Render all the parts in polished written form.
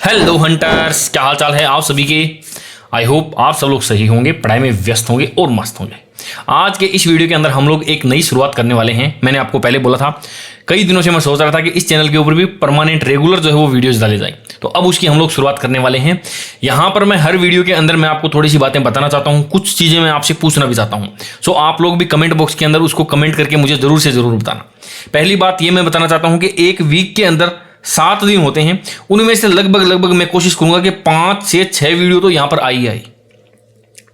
Hello hunters, क्या हाल चाल है आप सभी के। आई होप आप सब लोग सही होंगे, पढ़ाई में व्यस्त होंगे और मस्त होंगे। आज के इस वीडियो के अंदर हम लोग एक नई शुरुआत करने वाले हैं। मैंने आपको पहले बोला था, कई दिनों से मैं सोच रहा था कि इस चैनल के ऊपर भी परमानेंट रेगुलर जो है वो वीडियोस डाले जाए, तो अब उसकी हम लोग शुरुआत करने वाले हैं। यहाँ पर मैं हर वीडियो के अंदर मैं आपको थोड़ी सी बातें बताना चाहता हूँ, कुछ चीज़ें मैं आपसे पूछना भी चाहता हूँ। सो आप लोग भी कमेंट बॉक्स के अंदर उसको कमेंट करके मुझे जरूर से जरूर बताना। पहली बात ये मैं बताना चाहता हूँ कि एक वीक के अंदर 7 दिन होते हैं, उनमें से लगभग मैं कोशिश करूंगा कि 5 से 6 वीडियो तो यहां पर आई।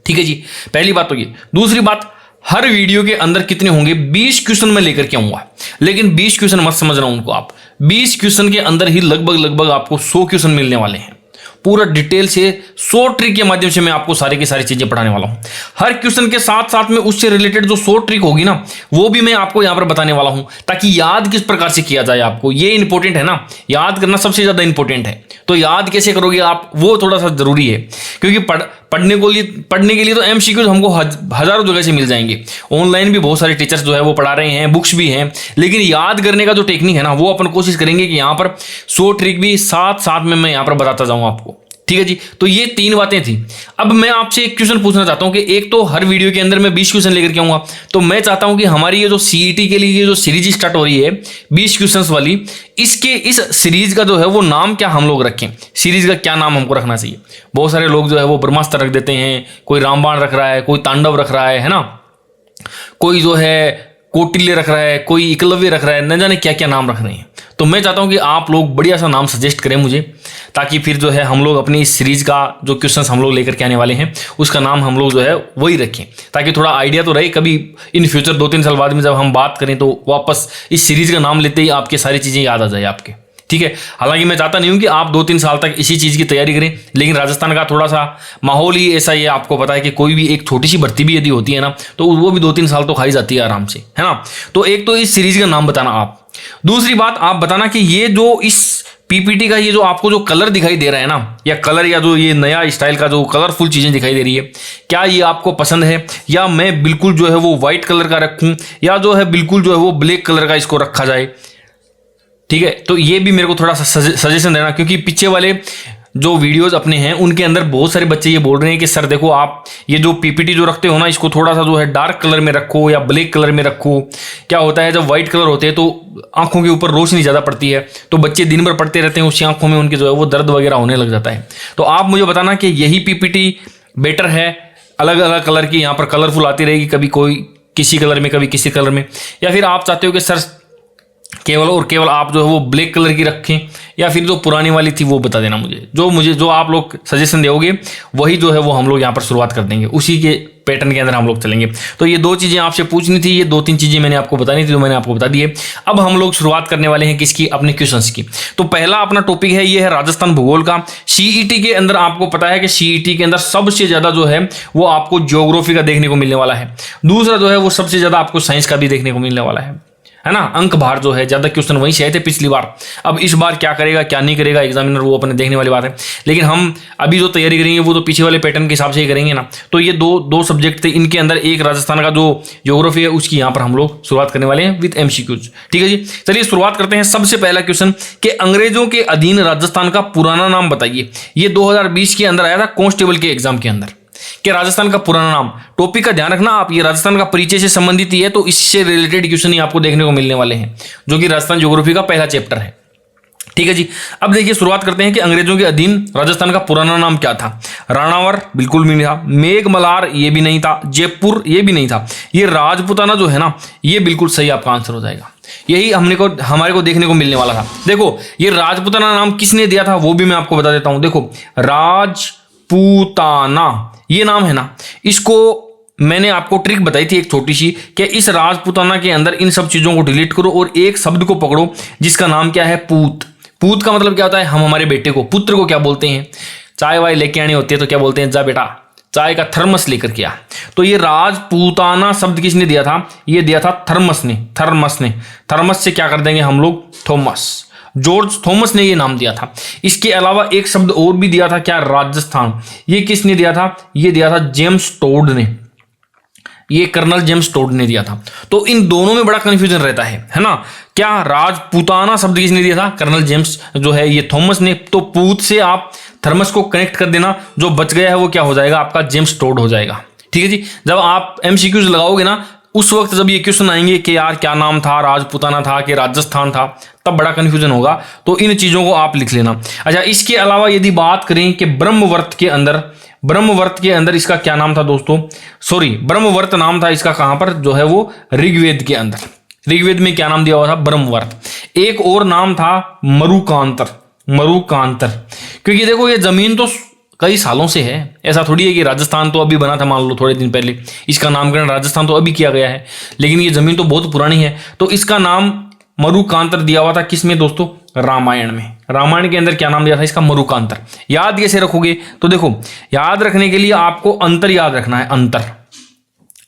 ठीक है जी, पहली बात तो ये। दूसरी बात, हर वीडियो के अंदर कितने होंगे, 20 क्वेश्चन मैं लेकर के आऊंगा। लेकिन 20 क्वेश्चन मत समझना उनको आप, 20 क्वेश्चन के अंदर ही लगभग आपको 100 क्वेश्चन मिलने वाले हैं। पूरा डिटेल से 100 ट्रिक के माध्यम से मैं आपको सारी की सारी चीजें पढ़ाने वाला हूं। हर क्वेश्चन के साथ साथ में उससे रिलेटेड जो 100 ट्रिक होगी ना, वो भी मैं आपको यहां पर बताने वाला हूं, ताकि याद किस प्रकार से किया जाए आपको। ये इंपॉर्टेंट है ना, याद करना सबसे ज्यादा इंपॉर्टेंट है। तो याद कैसे करोगे आप, वो थोड़ा सा जरूरी है, क्योंकि पढ़ने के लिए तो एमसीक्यूज हमको हजारों जगह से मिल जाएंगे। ऑनलाइन भी बहुत सारे टीचर्स जो है वो पढ़ा रहे हैं, बुक्स भी हैं, लेकिन याद करने का जो टेक्निक है ना, वो अपन कोशिश करेंगे कि यहाँ पर 100 ट्रिक भी साथ साथ में मैं यहाँ पर बताता जाऊँ आपको। ठीक है जी, तो ये 3 बातें थी। अब मैं आपसे एक क्वेश्चन पूछना चाहता हूं कि एक तो हर वीडियो के अंदर मैं 20 क्वेश्चन लेकर के आऊंगा, तो मैं चाहता हूं कि हमारी ये जो सीईटी के लिए ये जो सीरीज स्टार्ट हो रही है 20 क्वेश्चंस वाली, इसके इस सीरीज का जो है वो नाम क्या हम लोग रखें, सीरीज का क्या नाम हमको रखना चाहिए। बहुत सारे लोग जो है वो ब्रह्मास्त्र रख देते हैं, कोई रामबाण रख रहा है, कोई तांडव रख रहा है ना, कोई जो है कौटिल्य रख रहा है, कोई एकलव्य रख रहा है, न जाने क्या क्या नाम रख रहे हैं। तो मैं चाहता हूं कि आप लोग बढ़िया सा नाम सजेस्ट करें मुझे, ताकि फिर जो है हम लोग अपनी इस सीरीज का जो क्वेश्चंस हम लोग लेकर के आने वाले हैं उसका नाम हम लोग जो है वही रखें, ताकि थोड़ा आइडिया तो रहे। कभी इन फ्यूचर 2-3 साल बाद में जब हम बात करें तो वापस इस सीरीज का नाम लेते ही आपके सारी चीजें याद आ जाए आपके। ठीक है, हालांकि मैं चाहता नहीं हूं कि आप 2-3 साल तक इसी चीज की तैयारी करें, लेकिन राजस्थान का थोड़ा सा माहौल ही ऐसा ही है। आपको पता है कि कोई भी एक छोटी सी भर्ती भी यदि होती है ना, तो वो भी 2-3 साल तो खाई जाती है आराम से, है ना। तो एक तो इस सीरीज का नाम बताना आप। दूसरी बात, आप बताना कि ये जो इस पीपीटी का ये जो आपको जो कलर दिखाई दे रहा है ना, या कलर या जो ये नया स्टाइल का जो कलरफुल चीजें दिखाई दे रही है, क्या ये आपको पसंद है, या मैं बिल्कुल जो है वो व्हाइट कलर का रखूं, या जो है बिल्कुल जो है वो ब्लैक कलर का इसको रखा जाए। ठीक है, तो ये भी मेरे को थोड़ा सा सजेशन देना, क्योंकि पीछे वाले जो वीडियोस अपने हैं उनके अंदर बहुत सारे बच्चे ये बोल रहे हैं कि सर देखो, आप ये जो पीपीटी जो रखते हो ना, इसको थोड़ा सा जो है डार्क कलर में रखो या ब्लैक कलर में रखो। क्या होता है, जब व्हाइट कलर होते हैं तो आंखों के ऊपर रोशनी ज़्यादा पड़ती है, तो बच्चे दिन भर पढ़ते रहते हैं, उसकी आंखों में उनके जो है वो दर्द वगैरह होने लग जाता है। तो आप मुझे बताना कि यही पीपीटी बेटर है, अलग अलग कलर की यहाँ पर कलरफुल आती रहेगी, कभी कोई किसी कलर में कभी किसी कलर में, या फिर आप चाहते हो कि सर केवल और केवल आप जो है वो ब्लैक कलर की रखें, या फिर जो पुरानी वाली थी वो बता देना मुझे। जो आप लोग सजेशन दोगे वही जो है वो हम लोग यहाँ पर शुरुआत कर देंगे, उसी के पैटर्न के अंदर हम लोग चलेंगे। तो ये 2 चीज़ें आपसे पूछनी थी, ये 2-3 चीज़ें मैंने आपको बतानी थी, जो मैंने आपको बता दी है। अब हम लोग शुरुआत करने वाले हैं किसकी, अपने क्वेश्चंस की। तो पहला अपना टॉपिक है, ये है राजस्थान भूगोल का। सीईटी के अंदर आपको पता है कि सीईटी के अंदर सबसे ज़्यादा जो है वो आपको ज्योग्राफी का देखने को मिलने वाला है। दूसरा जो है वो सबसे ज़्यादा आपको साइंस का भी देखने को मिलने वाला है ना। अंक भार जो है, ज्यादा क्वेश्चन वहीं से आए थे पिछली बार। अब इस बार क्या करेगा क्या नहीं करेगा एग्जामिनर, वो अपने देखने वाली बात है। लेकिन हम अभी जो तैयारी करेंगे वो तो पीछे वाले पैटर्न के हिसाब से ही करेंगे ना। तो ये दो सब्जेक्ट थे, इनके अंदर एक राजस्थान का जो ज्योग्राफी है उसकी यहाँ पर हम लोग शुरुआत करने वाले हैं विद एमसीक्यूज। ठीक है जी, चलिए शुरुआत करते हैं। सबसे पहला क्वेश्चन कि अंग्रेजों के अधीन राजस्थान का पुराना नाम बताइए। ये 2020 के अंदर आया था कांस्टेबल के एग्जाम के अंदर, कि राजस्थान का पुराना नाम। टॉपिक का ध्यान रखना आप, ये राजस्थान का परिचय से संबंधित ही है, तो इससे रिलेटेड क्वेश्चन ही आपको देखने को मिलने वाले हैं, जो कि राजस्थान ज्योग्राफी का पहला चैप्टर है। ठीक है जी, अब देखिए शुरुआत करते हैं कि अंग्रेजों के अधीन राजस्थान का पुराना नाम क्या था। राणावर बिल्कुल भी नहीं था, मेघमल्हार ये भी नहीं था, जयपुर ये भी नहीं था, ये राजपूताना जो है ना, ये बिल्कुल सही आपका आंसर हो जाएगा। यही हमारे को देखने को मिलने वाला था। देखो, ये राजपूताना नाम किसने दिया था वो भी मैं आपको बता देता हूं। देखो, राजपूताना ये नाम है ना, इसको मैंने आपको ट्रिक बताई थी एक छोटी सी, कि इस राजपूताना के अंदर इन सब चीजों को डिलीट करो और एक शब्द को पकड़ो जिसका नाम क्या है, पूत। पूत का मतलब क्या होता है, हम हमारे बेटे को, पुत्र को क्या बोलते हैं, चाय वाय लेके आनी होती है तो क्या बोलते हैं, जा बेटा चाय का थर्मस लेकर के आ। तो ये राजपूताना शब्द किसने दिया था, ये दिया था थर्मस ने। थर्मस से क्या कर देंगे हम लोग, थॉमस। जॉर्ज थॉमस ने ये नाम दिया था। इसके अलावा एक शब्द और भी दिया था, क्या, राजस्थान। ये किसने दिया था, ये दिया था जेम्स टोड ने। ये कर्नल जेम्स टोड ने दिया था। तो इन दोनों में बड़ा कंफ्यूजन रहता है ना। क्या राजपूताना शब्द किसने दिया था? कर्नल जेम्स जो है ये थॉमस ने। तो पूत से आप थर्मस को कनेक्ट कर देना, जो बच गया है वो क्या हो जाएगा आपका? जेम्स टोड हो जाएगा। ठीक है जी। जब आप एमसीक्यूज लगाओगे ना, उस वक्त जब ये क्वेश्चन आएंगे कि यार क्या नाम था, राजपूताना था कि राजस्थान था, तब बड़ा कंफ्यूजन होगा। तो इन चीजों को आप लिख लेना। अच्छा, इसके अलावा यदि बात करें कि ब्रह्मवर्त के अंदर इसका क्या नाम था दोस्तों? सॉरी, ब्रह्मवर्त नाम था इसका कहां पर? जो है वो ऋग्वेद के अंदर। ऋग्वेद में क्या नाम दिया हुआ था? ब्रह्मवर्त। एक और नाम था मरुकांतर। क्योंकि देखो ये जमीन तो कई सालों से है, ऐसा थोड़ी है कि राजस्थान तो अभी बना था, मान लो थोड़े दिन पहले इसका नामकरण राजस्थान तो अभी किया गया है, लेकिन ये जमीन तो बहुत पुरानी है। तो इसका नाम मरुकांतर दिया हुआ था किसमें दोस्तों? रामायण में। रामायण के अंदर क्या नाम दिया था इसका? मरुकांतर। याद कैसे रखोगे? तो देखो, याद रखने के लिए आपको अंतर याद रखना है।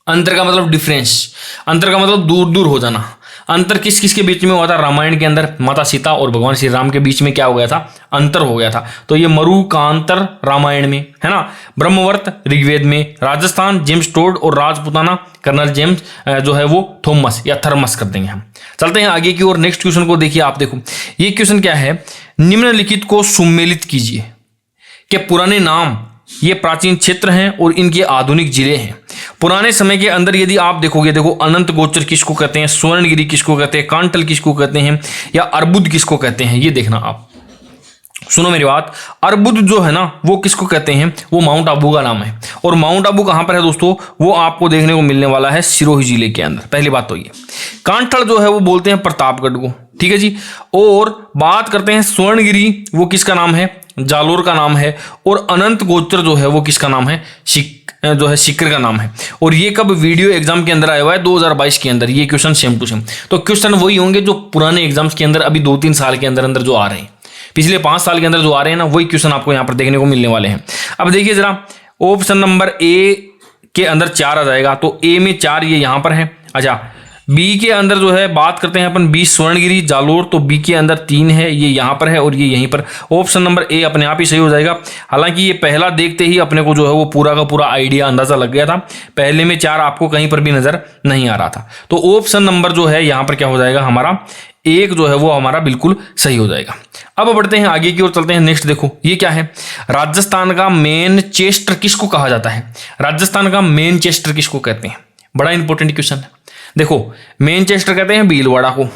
अंतर का मतलब डिफरेंस, अंतर का मतलब दूर दूर हो जाना। अंतर किस किस के बीच में हुआ था? रामायण के अंदर माता सीता और भगवान श्री राम के बीच में क्या हो गया था? अंतर हो गया था। तो ये मरुकांतर रामायण में है ना, ब्रह्मवर्त ऋग्वेद में, राजस्थान जेम्स टोड और राजपूताना कर्नल जेम्स जो है वो थॉमस या थर्मस कर देंगे हम। चलते हैं आगे की ओर। नेक्स्ट क्वेश्चन को देखिए आप। देखो ये क्वेश्चन क्या है? निम्नलिखित को सुमेलित कीजिए कि पुराने नाम ये प्राचीन क्षेत्र हैं और इनके आधुनिक जिले हैं। पुराने समय के अंदर यदि आप देखोगे, देखो अनंत गोचर किसको कहते हैं, स्वर्णगिरी किसको कहते हैं, कांटल किसको कहते हैं, या अर्बुद किसको कहते हैं, ये देखना आप। सुनो मेरी बात, अर्बुद जो है ना वो किसको कहते हैं? वो माउंट आबू का नाम है। और माउंट आबू कहां पर है दोस्तों? वो आपको देखने को मिलने वाला है सिरोही जिले के अंदर। पहली बात तो ये। कांटल जो है वो बोलते हैं प्रतापगढ़ को। ठीक है जी। और बात करते हैं स्वर्णगिरी, वो किसका नाम है? जालोर का नाम है। और अनंत गोचर जो है वो किसका नाम है? जो है सीकर का नाम है। और ये कब वीडियो एग्जाम के अंदर आया हुआ है? 2022 के अंदर ये क्वेश्चन सेम टू सेम। तो क्वेश्चन वही होंगे जो पुराने एग्जाम्स के अंदर अभी 2-3 साल के अंदर जो आ रहे हैं, पिछले 5 साल के अंदर जो आ रहे हैं ना, वही क्वेश्चन आपको यहां पर देखने को मिलने वाले हैं। अब देखिए जरा, ऑप्शन नंबर ए के अंदर 4 आ जाएगा, तो ए में 4 ये यहां पर है। अच्छा, बी के अंदर जो है बात करते हैं अपन, बी स्वर्णगिरी जालोर, तो बी के अंदर 3 है, ये यहां पर है और ये यहीं पर। ऑप्शन नंबर ए अपने आप ही सही हो जाएगा। हालांकि ये पहला देखते ही अपने को जो है वो पूरा का पूरा आइडिया अंदाजा लग गया था। पहले में 4 आपको कहीं पर भी नजर नहीं आ रहा था। तो ऑप्शन नंबर जो है यहां पर क्या हो जाएगा हमारा? 1 जो है वो हमारा बिल्कुल सही हो जाएगा। अब बढ़ते हैं आगे की ओर, चलते हैं। नेक्स्ट देखो ये क्या है? राजस्थान का मैनचेस्टर किसको कहा जाता है? राजस्थान का मैनचेस्टर किसको कहते हैं? बड़ा इंपॉर्टेंट क्वेश्चन है। देखो, मैनचेस्टर कहते हैं भीलवाड़ा को।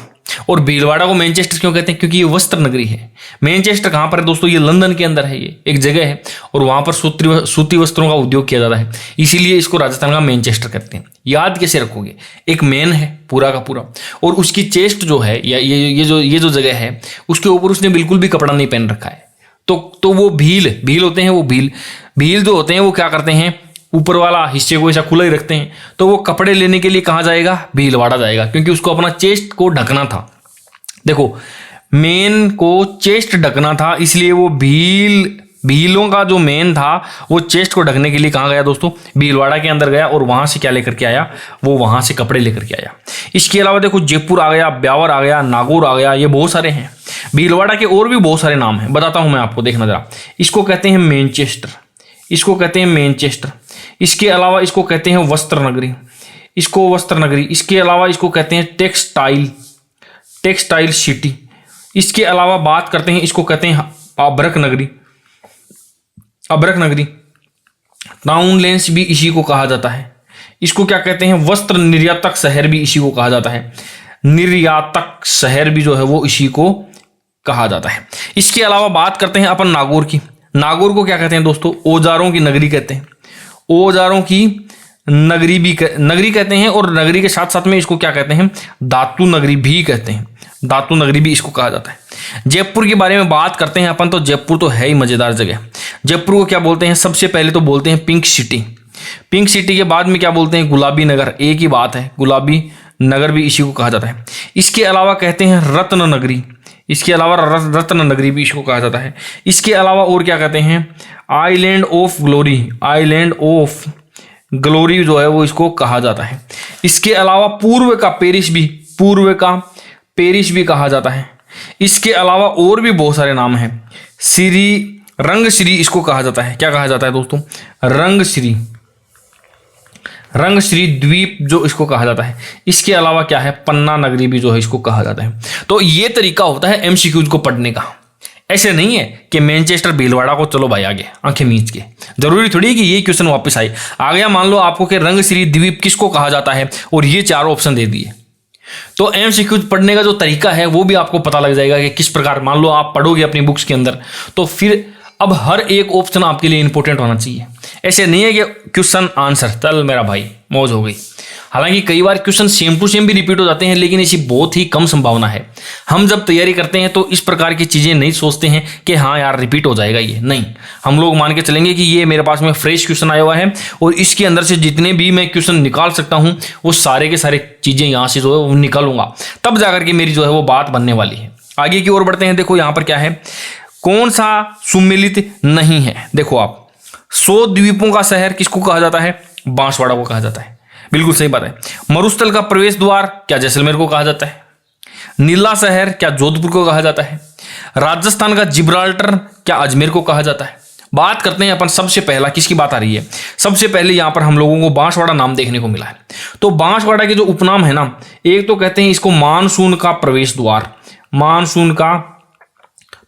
और भीलवाड़ा को मैनचेस्टर क्यों कहते हैं? क्योंकि ये वस्त्र नगरी है। मैनचेस्टर कहां पर है दोस्तों? ये लंदन के अंदर है, ये एक जगह है और वहां पर सूती वस्त्रों का उद्योग किया जाता है, इसीलिए इसको राजस्थान का मैनचेस्टर कहते हैं। याद कैसे रखोगे? एक मैन है पूरा का पूरा, और उसकी चेस्ट जो है या ये जो जगह है उसके ऊपर उसने बिल्कुल भी कपड़ा नहीं पहन रखा है। तो वो भील होते हैं। वो भील जो होते हैं वो क्या करते हैं? ऊपर वाला हिस्से को ऐसा खुला ही रखते हैं। तो वो कपड़े लेने के लिए कहाँ जाएगा? भीलवाड़ा जाएगा, क्योंकि उसको अपना चेस्ट को ढकना था। देखो, मेन को चेस्ट ढकना था, इसलिए वो भीलों का जो मेन था वो चेस्ट को ढकने के लिए कहाँ गया दोस्तों? भीलवाड़ा के अंदर गया। और वहां से क्या लेकर के आया? वो वहां से कपड़े लेकर के आया। इसके अलावा देखो, जयपुर आ गया, ब्यावर आ गया, नागौर आ गया, ये बहुत सारे हैं। भीलवाड़ा के और भी बहुत सारे नाम हैं, बताता हूं मैं आपको, देखना जरा। इसको कहते हैं मैनचेस्टर, इसको कहते हैं मैनचेस्टर। इसके अलावा इसको कहते हैं वस्त्र नगरी, इसके अलावा इसको कहते हैं टेक्सटाइल सिटी। इसके अलावा बात करते हैं, इसको कहते हैं अभ्रक नगरी। टाउनलेंस भी इसी को कहा जाता है। इसको क्या कहते हैं? वस्त्र निर्यातक शहर भी इसी को कहा जाता है। निर्यातक शहर भी जो है वो इसी को कहा जाता है। इसके अलावा बात करते हैं अपन नागौर की। नागौर को क्या कहते हैं दोस्तों? औजारों की नगरी कहते हैं। औजारों की नगरी कहते हैं। और नगरी के साथ साथ में इसको क्या कहते हैं? धातु नगरी भी कहते हैं। धातु नगरी भी इसको कहा जाता है। जयपुर के बारे में बात करते हैं अपन, तो जयपुर तो है ही मजेदार जगह। जयपुर को क्या बोलते हैं? सबसे पहले तो बोलते हैं पिंक सिटी। पिंक सिटी के बाद में क्या बोलते हैं? गुलाबी नगर। एक ही बात है, गुलाबी नगर भी इसी को कहा जाता है। इसके अलावा कहते हैं रत्न नगरी। इसके अलावा रत्न नगरी भी इसको कहा जाता है। इसके अलावा और क्या कहते हैं? आइलैंड ऑफ ग्लोरी जो है वो इसको कहा जाता है। इसके अलावा पूर्व का पेरिस भी कहा जाता है। इसके अलावा और भी बहुत सारे नाम हैं। रंगश्री इसको कहा जाता है। क्या कहा जाता है दोस्तों? रंगश्री द्वीप जो इसको कहा जाता है। इसके अलावा क्या है, पन्ना नगरी भी जो है इसको कहा जाता है। तो ये तरीका होता है एमसीक्यूज को पढ़ने का। ऐसे नहीं है कि मैनचेस्टर भीलवाड़ा को चलो भाई आगे आंखें मींच के, जरूरी थोड़ी कि ये क्वेश्चन वापस आए। आ गया मान लो आपको कि रंगश्री द्वीप किसको कहा जाता है और ये चारों ऑप्शन दे दिए, तो एमसीक्यूज पढ़ने का जो तरीका है वो भी आपको पता लग जाएगा कि किस प्रकार, मान लो आप पढ़ोगे अपनी बुक्स के अंदर, तो फिर अब हर एक ऑप्शन आपके लिए इंपॉर्टेंट होना चाहिए। ऐसे नहीं है कि क्वेश्चन आंसर चल मेरा भाई मौज हो गई। हालांकि कई बार क्वेश्चन सेम टू सेम भी रिपीट हो जाते हैं, लेकिन ऐसी बहुत ही कम संभावना है। हम जब तैयारी करते हैं तो इस प्रकार की चीजें नहीं सोचते हैं कि हाँ यार रिपीट हो जाएगा, ये नहीं। हम लोग मान के चलेंगे कि ये मेरे पास में फ्रेश क्वेश्चन आया हुआ है और इसके अंदर से जितने भी मैं क्वेश्चन निकाल सकता हूं वो सारे के सारे चीजें यहां से जो है वो निकालूंगा, तब जाकर के मेरी जो है वो बात बनने वाली है। आगे की ओर बढ़ते हैं। देखो यहां पर क्या है, कौन सा सुमेलित नहीं है। देखो आप, 100 द्वीपों का शहर किसको कहा जाता है, बांसवाड़ा को कहा जाता है। बिल्कुल सही बात है। मरुस्थल का प्रवेश द्वार क्या जैसलमेर को कहा जाता है। नीला शहर क्या जोधपुर को कहा जाता है। राजस्थान का जिब्राल्टर क्या अजमेर को कहा जाता है। बात करते हैं अपन सबसे पहला, किसकी बात आ रही है, सबसे पहले यहां पर हम लोगों को बांसवाड़ा नाम देखने को मिला है। तो बांसवाड़ा के जो उपनाम है ना, एक तो कहते हैं इसको मानसून का प्रवेश द्वार, मानसून का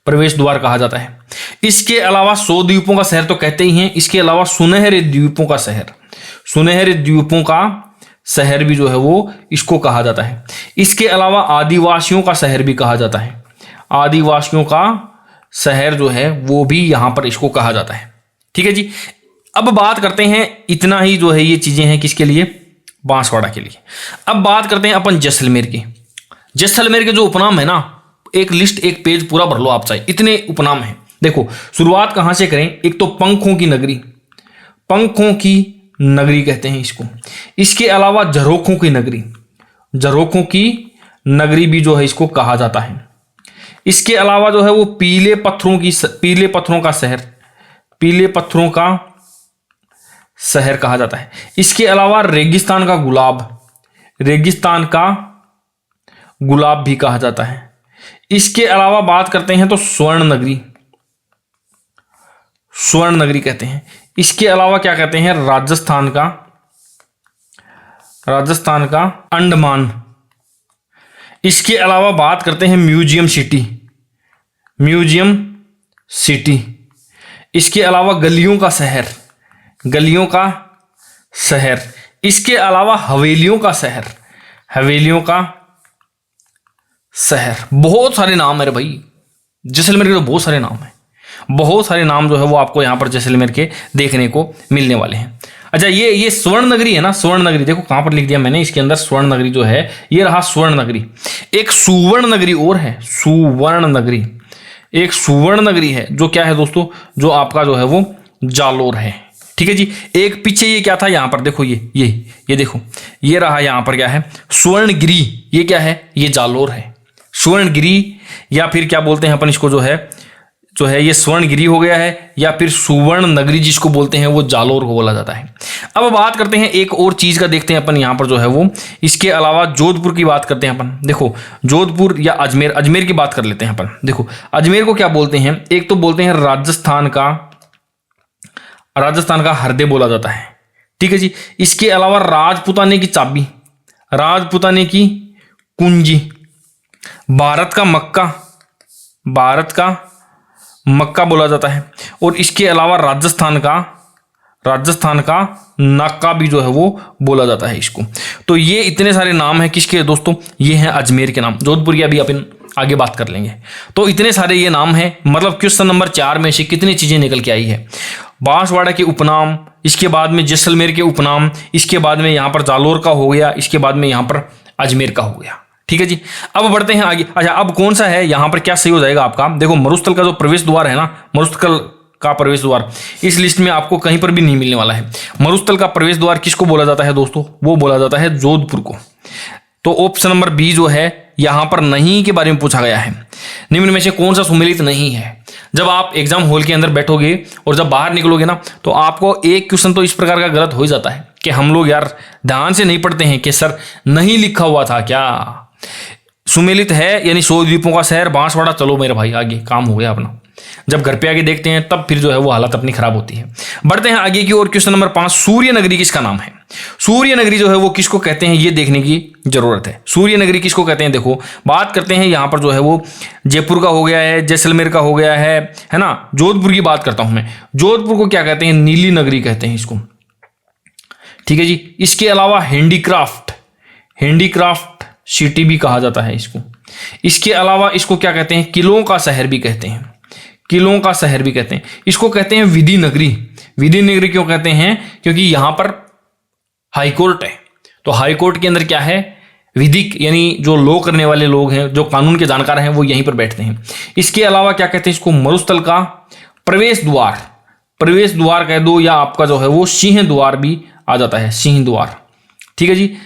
प्रवेश द्वार कहा जाता है। इसके अलावा 100 द्वीपों का शहर तो कहते ही हैं, इसके अलावा सुनहरे द्वीपों का शहर, सुनहरे द्वीपों का शहर भी जो है वो इसको कहा जाता है। इसके अलावा आदिवासियों का शहर भी कहा जाता है, आदिवासियों का शहर जो है वो भी यहां पर इसको कहा जाता है। ठीक है जी। अब बात करते हैं, इतना ही जो है ये चीजें हैं किसके लिए, बांसवाड़ा के लिए। अब बात करते हैं अपन जैसलमेर की। जैसलमेर के जो उपनाम है ना, एक लिस्ट, एक पेज पूरा भर लो आप चाहे, इतने उपनाम हैं। देखो शुरुआत कहां से करें, एक तो पंखों की नगरी, पंखों की नगरी कहते हैं इसको। इसके अलावा झरोखों की नगरी, झरोखों की नगरी भी जो है इसको कहा जाता है। इसके अलावा जो है वो पीले पत्थरों का शहर, पीले पत्थरों का शहर कहा जाता है। इसके अलावा रेगिस्तान का गुलाब, रेगिस्तान का गुलाब भी कहा जाता है। इसके अलावा बात करते हैं तो स्वर्ण नगरी, स्वर्ण नगरी कहते हैं। इसके अलावा क्या कहते हैं, राजस्थान का, राजस्थान का अंडमान। इसके अलावा बात करते हैं म्यूजियम सिटी, म्यूजियम सिटी। इसके अलावा गलियों का शहर, गलियों का शहर। इसके अलावा हवेलियों का शहर, हवेलियों का शहर। बहुत सारे नाम है रे भाई, जैसलमेर के तो बहुत सारे नाम हैं, बहुत सारे नाम जो है वो आपको यहाँ पर जैसलमेर के देखने को मिलने वाले हैं। अच्छा ये स्वर्ण नगरी है ना, स्वर्ण नगरी देखो कहाँ पर लिख दिया मैंने, इसके अंदर स्वर्ण नगरी जो है ये रहा स्वर्ण नगरी। एक सुवर्ण नगरी और है, सुवर्ण नगरी, एक सुवर्ण नगरी है जो क्या है दोस्तों, जो आपका जो है वो जालोर है। ठीक है जी। एक पीछे ये क्या था यहाँ पर देखो, ये देखो ये रहा यहाँ पर क्या है, स्वर्णगिरी। ये क्या है, ये जालोर है, स्वर्णगिरी, या फिर क्या बोलते हैं अपन इसको जो है ये स्वर्णगिरी हो गया है, या फिर सुवर्ण नगरी जिसको बोलते हैं वो जालोर को बोला जाता है। अब बात करते हैं एक और चीज का, देखते हैं अपन यहाँ पर जो है वो, इसके अलावा जोधपुर की बात करते हैं अपन। देखो जोधपुर या अजमेर, अजमेर की बात कर लेते हैं अपन। देखो अजमेर को क्या बोलते हैं, एक तो बोलते हैं राजस्थान का हृदय बोला जाता है। ठीक है जी। इसके अलावा राजपुताने की चाबी, राजपुताने की कुंजी, भारत का मक्का, भारत का मक्का बोला जाता है। और इसके अलावा राजस्थान का नाका भी जो है वो बोला जाता है इसको। तो ये इतने सारे नाम हैं किसके दोस्तों, ये हैं अजमेर के नाम। जोधपुर की अभी अपन आगे बात कर लेंगे। तो इतने सारे ये नाम हैं, मतलब क्वेश्चन नंबर 4 में से कितनी चीजें निकल के आई है, बांसवाड़ा के उपनाम, इसके बाद में जैसलमेर के उपनाम, इसके बाद में यहाँ पर जालोर का हो गया, इसके बाद में यहाँ पर अजमेर का हो गया। ठीक है जी। अब बढ़ते हैं आगे। अच्छा अब कौन सा है यहाँ पर, क्या सही हो जाएगा आपका, देखो मरुस्थल का जो प्रवेश द्वार है ना, मरुस्थल का प्रवेश द्वार इस लिस्ट में आपको कहीं पर भी नहीं मिलने वाला है। मरुस्थल का प्रवेश द्वार किसको बोला जाता है दोस्तों, वो बोला जाता है जोधपुर को। तो ऑप्शन नंबर बी जो है यहां पर नहीं के बारे में पूछा गया है, निम्न में से कौन सा सुमेलित नहीं है। जब आप एग्जाम हॉल के अंदर बैठोगे और जब बाहर निकलोगे ना, तो आपको एक क्वेश्चन तो इस प्रकार का गलत हो ही जाता है कि हम लोग यार ध्यान से नहीं पढ़ते हैं कि सर नहीं लिखा हुआ था क्या, सुमेलित है यानी 100 द्वीपों का शहर बांसवाड़ा, चलो मेरे भाई आगे काम हो गया अपना। जब घर पे आगे देखते हैं तब फिर जो है वो हालत अपनी खराब होती है। बढ़ते हैं आगे की ओर। क्वेश्चन नंबर 5, सूर्य नगरी किसका नाम है। सूर्य नगरी जो है वो किसको कहते हैं, ये देखने की जरूरत है। सूर्य नगरी किसको कहते हैं, देखो बात करते हैं यहां पर जो है वो जयपुर का हो गया है, जैसलमेर का हो गया है ना। जोधपुर की बात करता हूं मैं, जोधपुर को क्या कहते हैं, नीली नगरी कहते हैं इसको, ठीक है जी। इसके अलावा हैंडीक्राफ्ट सिटी भी कहा जाता है इसको। इसके अलावा इसको क्या कहते हैं, किलों का शहर भी कहते हैं, किलों का शहर भी कहते हैं। इसको कहते हैं विधि नगरी। विधि नगरी क्यों कहते हैं, क्योंकि यहां पर हाईकोर्ट है, तो हाईकोर्ट के अंदर क्या है, विधिक यानी जो लॉ करने वाले लोग हैं, जो कानून के जानकार हैं, वो यहीं पर बैठते हैं। इसके अलावा क्या कहते हैं इसको, मरुस्थल का प्रवेश द्वार कह दो, या आपका जो है वो सिंह द्वार भी आ जाता है, सिंह द्वार, ठीक है जी।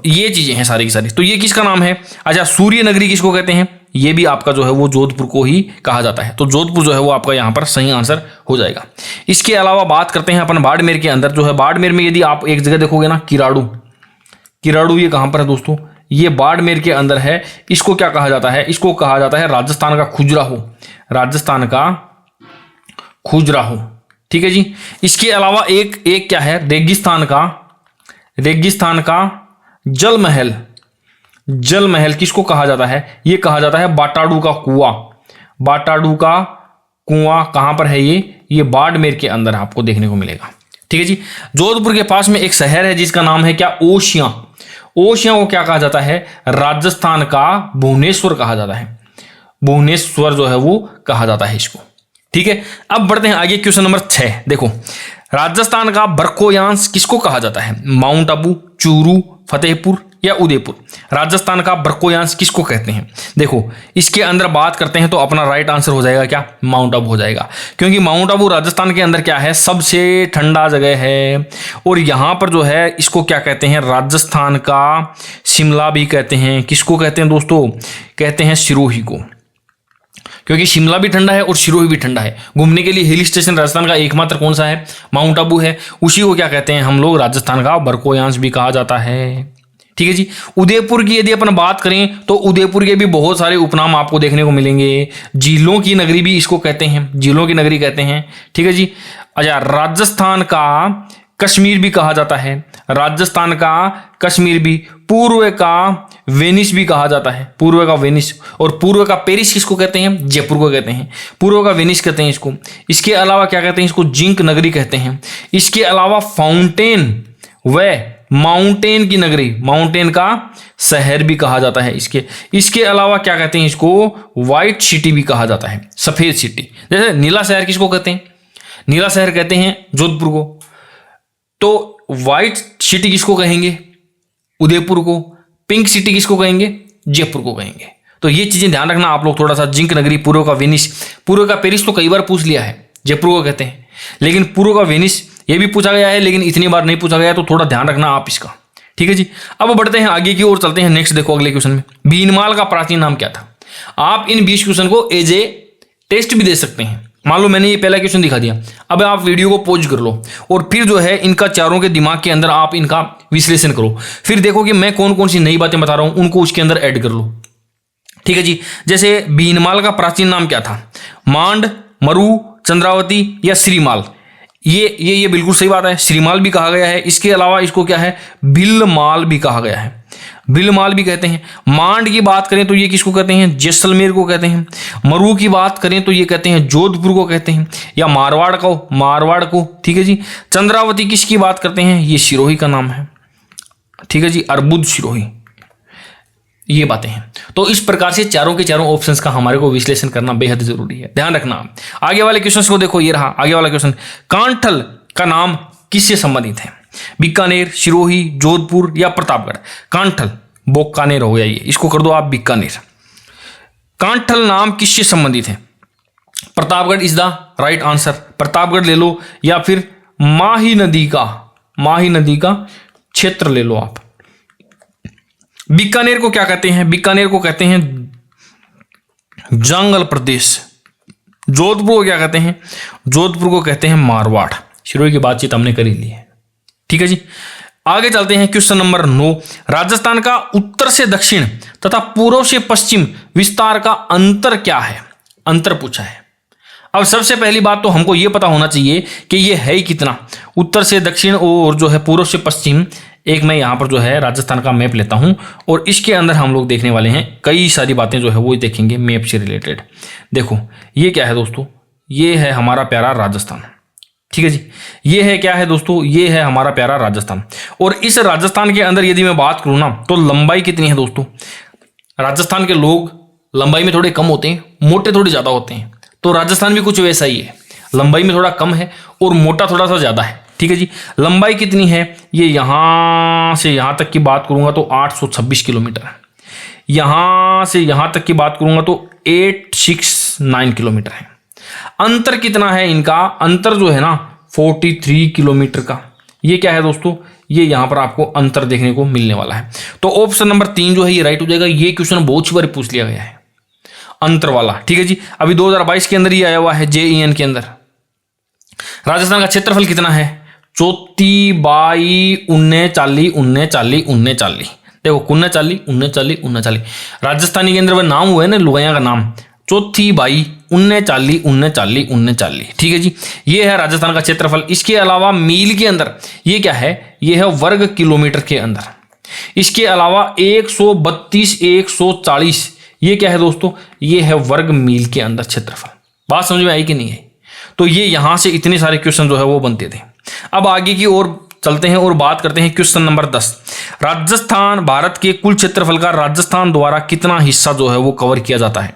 ये चीजें हैं सारी की सारी। तो ये किसका नाम है, अच्छा सूर्य नगरी किसको कहते हैं, ये भी आपका जो है वो जोधपुर को ही कहा जाता है। तो जोधपुर जो है वो आपका यहाँ पर सही आंसर हो जाएगा। इसके अलावा बात करते हैं अपन बाड़मेर के अंदर, जो है बाड़मेर में यदि आप एक जगह देखोगे ना, किराड़ू ये कहाँ पर है दोस्तों, ये बाड़मेर के अंदर है। इसको क्या कहा जाता है, इसको कहा जाता है राजस्थान का खजुराहो, ठीक है जी। इसके अलावा एक क्या है, रेगिस्तान का जल महल किसको कहा जाता है, ये कहा जाता है बाटाडू का कुआं कहां पर है, ये बाड़मेर के अंदर आपको देखने को मिलेगा, ठीक है जी। जोधपुर के पास में एक शहर है जिसका नाम है क्या, ओशियां को क्या कहा जाता है, राजस्थान का भुवनेश्वर कहा जाता है, भुवनेश्वर जो है वो कहा जाता है इसको, ठीक है। अब बढ़ते हैं आगे, क्वेश्चन नंबर 6 देखो, राजस्थान का बरकोयांश किसको कहा जाता है, माउंट आबू, चूरू, फतेहपुर या उदयपुर। राजस्थान का बरकोयांश किसको कहते हैं, देखो इसके अंदर बात करते हैं तो अपना राइट आंसर हो जाएगा क्या, माउंट आबू हो जाएगा, क्योंकि माउंट आबू राजस्थान के अंदर क्या है, सबसे ठंडा जगह है। और यहां पर जो है इसको क्या कहते हैं, राजस्थान का शिमला भी कहते हैं। किसको कहते हैं दोस्तों, कहते हैं सिरोही को, क्योंकि शिमला भी ठंडा है और सिरोही भी ठंडा है। घूमने के लिए हिल स्टेशन राजस्थान का एकमात्र कौन सा है, माउंट आबू है। उसी को क्या कहते हैं हम लोग, राजस्थान का बरकोयांश भी कहा जाता है, ठीक है जी। उदयपुर की यदि अपन बात करें तो उदयपुर के भी बहुत सारे उपनाम आपको देखने को मिलेंगे। झीलों की नगरी भी इसको कहते हैं, झीलों की नगरी कहते हैं, ठीक है जी। अच्छा, राजस्थान का कश्मीर भी कहा जाता है, राजस्थान का कश्मीर भी, पूर्व का वेनिस भी कहा जाता है, पूर्व का वेनिस। और पूर्व का पेरिस किसको कहते हैं, जयपुर को कहते हैं, पूर्व का वेनिस कहते हैं इसको। इसके अलावा क्या कहते हैं इसको, जिंक नगरी कहते हैं। इसके अलावा फाउंटेन व माउंटेन की नगरी, माउंटेन का शहर भी कहा जाता है इसके अलावा क्या कहते हैं इसको, व्हाइट सिटी भी कहा जाता है, सफेद सिटी। जैसे नीला शहर किसको कहते हैं, नीला शहर कहते हैं जोधपुर को। तो व्हाइट सिटी किसको कहेंगे, उदयपुर को। पिंक सिटी किसको कहेंगे, जयपुर को कहेंगे। तो ये चीजें ध्यान रखना आप लोग थोड़ा सा। जिंक नगरी, पूर्व का वेनिस, पूर्व का पेरिस तो कई बार पूछ लिया है, जयपुर को कहते हैं। लेकिन पूर्व का वेनिस ये भी पूछा गया है, लेकिन इतनी बार नहीं पूछा गया, तो थोड़ा ध्यान रखना आप इसका, ठीक है जी। अब बढ़ते हैं आगे की ओर, चलते हैं नेक्स्ट। देखो अगले क्वेश्चन में, भीनमाल का प्राचीन नाम क्या था। आप इन 20 क्वेश्चन को एज ए टेस्ट भी दे सकते हैं। मान लो मैंने ये पहला क्वेश्चन दिखा दिया, अब आप वीडियो को पॉज कर लो और फिर जो है इनका चारों के दिमाग के अंदर आप इनका विश्लेषण करो। फिर देखो कि मैं कौन कौन सी नई बातें बता रहा हूं, उनको उसके अंदर ऐड कर लो, ठीक है जी। जैसे भीनमाल का प्राचीन नाम क्या था, मांड, मरु, चंद्रावती या श्रीमाल। ये बिल्कुल सही बात है, श्रीमाल भी कहा गया है। इसके अलावा इसको क्या है, भिल्लमाल भी कहा गया है, भिल्लमाल भी कहते हैं। मांड की बात करें तो ये किसको कहते हैं, जैसलमेर को कहते हैं। मरु की बात करें तो ये कहते हैं जोधपुर को कहते हैं, या मारवाड़ को, ठीक है जी। चंद्रावती किसकी बात करते हैं, ये सिरोही का नाम है, ठीक है जी, अर्बुद सिरोही। ये बातें हैं। तो इस प्रकार से चारों के चारों ऑप्शंस का हमारे को विश्लेषण करना बेहद जरूरी है, ध्यान रखना। आगे वाले क्वेश्चन को देखो, ये रहा आगे वाला क्वेश्चन, कांठल का नाम किससे संबंधित है, बीकानेर, सिरोही, जोधपुर या प्रतापगढ़। कांठल बोकानेर हो गया, ये इसको कर दो आप बीकानेर। कांठल नाम किससे संबंधित है, Pratapgarh is the right answer, Pratapgarh ले लो, या फिर माही नदी का क्षेत्र ले लो आप। बीकानेर को क्या कहते हैं, बीकानेर को कहते हैं जंगल प्रदेश। जोधपुर को क्या कहते हैं, जोधपुर को कहते हैं मारवाड़। शुरू की बातचीत हमने कर ही ली है, ठीक है जी। आगे चलते हैं क्वेश्चन नंबर 9, राजस्थान का उत्तर से दक्षिण तथा पूर्व से पश्चिम विस्तार का अंतर क्या है, अंतर पूछा है। अब सबसे पहली बात तो हमको ये पता होना चाहिए कि ये है ही कितना, उत्तर से दक्षिण और जो है पूर्व से पश्चिम। एक मैं यहाँ पर जो है राजस्थान का मैप लेता हूँ और इसके अंदर हम लोग देखने वाले हैं कई सारी बातें जो है वो देखेंगे मैप से रिलेटेड। देखो ये क्या है दोस्तों, ये है हमारा प्यारा राजस्थान, ठीक है जी। ये है क्या है दोस्तों, ये है हमारा प्यारा राजस्थान। और इस राजस्थान के अंदर यदि मैं बात करूँ ना तो लंबाई कितनी है दोस्तों, राजस्थान के लोग लंबाई में थोड़े कम होते हैं, मोटे थोड़े ज़्यादा होते हैं। तो राजस्थान भी कुछ वैसा ही है, लंबाई में थोड़ा कम है और मोटा थोड़ा सा ज़्यादा है, ठीक है जी। लंबाई कितनी है, ये यहाँ से यहाँ तक की बात करूँगा तो 826 किलोमीटर है, यहाँ से यहाँ तक की बात करूँगा तो 869 किलोमीटर है। अंतर कितना है इनका, अंतर जो है ना 43 किलोमीटर का। ये क्या है दोस्तों, ये यहाँ पर आपको अंतर देखने को मिलने वाला है। तो ऑप्शन नंबर 3 जो है ये राइट हो जाएगा। ये क्वेश्चन बहुत सी बार पूछ लिया गया है अंतर वाला, ठीक है जी। अभी 2022 के अंदर ही आया हुआ है JEN के अंदर। राजस्थान का क्षेत्रफल कितना है, 34/39 देखो 39 राजस्थानी के अंदर वह नाम हुआ है ना, लुगाया का नाम 34/39 ठीक है जी। ये है राजस्थान का क्षेत्रफल। इसके अलावा मील के अंदर ये क्या है, ये है वर्ग किलोमीटर के अंदर। इसके अलावा 132/140 ये क्या है दोस्तों, ये है वर्ग मील के अंदर क्षेत्रफल। बात समझ में आई कि नहीं है। तो ये यहां से इतने सारे क्वेश्चन जो है वो बनते थे। अब आगे की ओर चलते हैं और बात करते हैं क्वेश्चन नंबर 10। राजस्थान भारत के कुल क्षेत्रफल का राजस्थान द्वारा कितना हिस्सा जो है वो कवर किया जाता है,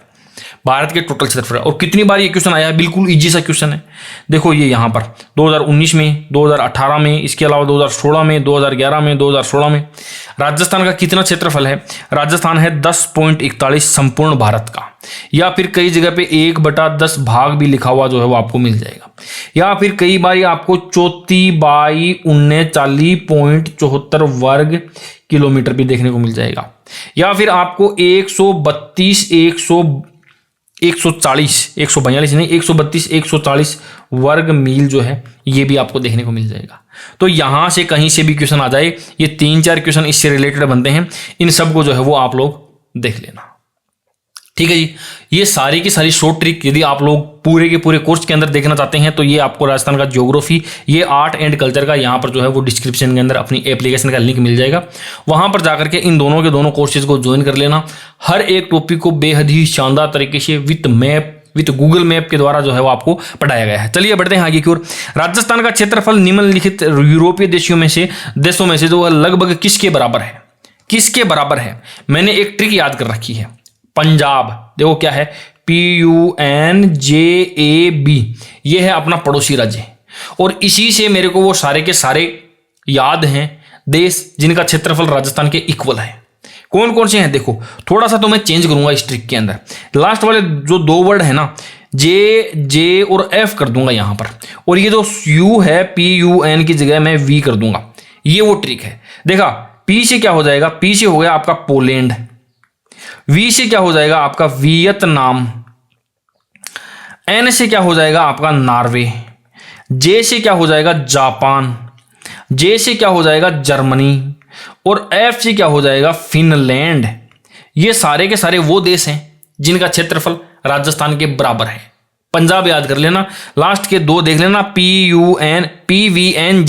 भारत के टोटल क्षेत्रफल। और कितनी बार ये क्वेश्चन आया है, बिल्कुल इजी सा क्वेश्चन है। देखो ये यहाँ पर 2019 में, 2018 में, इसके अलावा 2016 में, 2011 में, 2016 में राजस्थान का कितना क्षेत्रफल है। राजस्थान है 10.41 संपूर्ण भारत का, या फिर कई जगह पे 1/10 भाग भी लिखा हुआ जो है वो आपको मिल जाएगा, या फिर कई बार आपको 34/39.74 वर्ग किलोमीटर भी देखने को मिल जाएगा, या फिर आपको 132 वर्ग मील जो है ये भी आपको देखने को मिल जाएगा। तो यहां से कहीं से भी क्वेश्चन आ जाए, ये 3-4 क्वेश्चन इससे रिलेटेड बनते हैं, इन सब को जो है वो आप लोग देख लेना, ठीक है जी। ये सारी की सारी शॉर्ट ट्रिक यदि आप लोग पूरे के पूरे कोर्स के अंदर देखना चाहते हैं तो ये आपको राजस्थान का ज्योग्राफी, ये आर्ट एंड कल्चर का यहाँ पर जो है वो डिस्क्रिप्शन के अंदर अपनी एप्लीकेशन का लिंक मिल जाएगा। वहां पर जाकर के इन दोनों के दोनों कोर्सेज को ज्वाइन कर लेना। हर एक टॉपिक को बेहद ही शानदार तरीके से with map, with Google map के द्वारा जो है वो आपको पढ़ाया गया है। चलिए बढ़ते हैं आगे की ओर। राजस्थान का क्षेत्रफल निम्नलिखित यूरोपीय देशों में से जो है लगभग किसके बराबर है, किसके बराबर है। मैंने एक ट्रिक याद कर रखी है, पंजाब देखो क्या है, PUNJAB, ये है अपना पड़ोसी राज्य, और इसी से मेरे को वो सारे के सारे याद हैं देश जिनका क्षेत्रफल राजस्थान के इक्वल है। कौन कौन से हैं देखो, थोड़ा सा तो मैं चेंज करूंगा इस ट्रिक के अंदर। लास्ट वाले जो 2 वर्ड है ना, J और F कर दूंगा यहां पर, और ये जो U है PUN की जगह मैं V कर दूंगा। ये वो ट्रिक है। देखा P से क्या हो जाएगा, P से हो गया आपका पोलैंड, V से क्या हो जाएगा आपका वियतनाम, N से क्या हो जाएगा आपका नॉर्वे, J से क्या हो जाएगा जापान, J से क्या हो जाएगा जर्मनी, और F से क्या हो जाएगा फिनलैंड। ये सारे के सारे वो देश हैं जिनका क्षेत्रफल राजस्थान के बराबर है। पंजाब याद कर लेना, लास्ट के 2 देख लेना, PUN PVN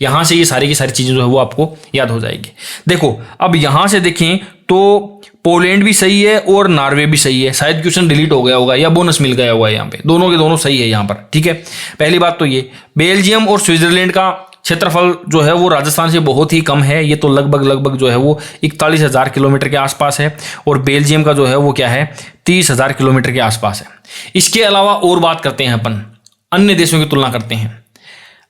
यहां से ये सारी की सारी चीजें जो है वो आपको याद हो जाएगी। देखो अब यहां से देखें तो पोलैंड भी सही है और नॉर्वे भी सही है। शायद क्वेश्चन डिलीट हो गया होगा या बोनस मिल गया होगा, यहाँ पे दोनों के दोनों सही है यहाँ पर, ठीक है। पहली बात तो ये बेल्जियम और स्विट्जरलैंड का क्षेत्रफल जो है वो राजस्थान से बहुत ही कम है। ये तो लगभग जो है वो 41,000 किलोमीटर के आसपास है, और बेल्जियम का जो है वो क्या है 30,000 किलोमीटर के आसपास है। इसके अलावा और बात करते हैं अपन, अन्य देशों की तुलना करते हैं।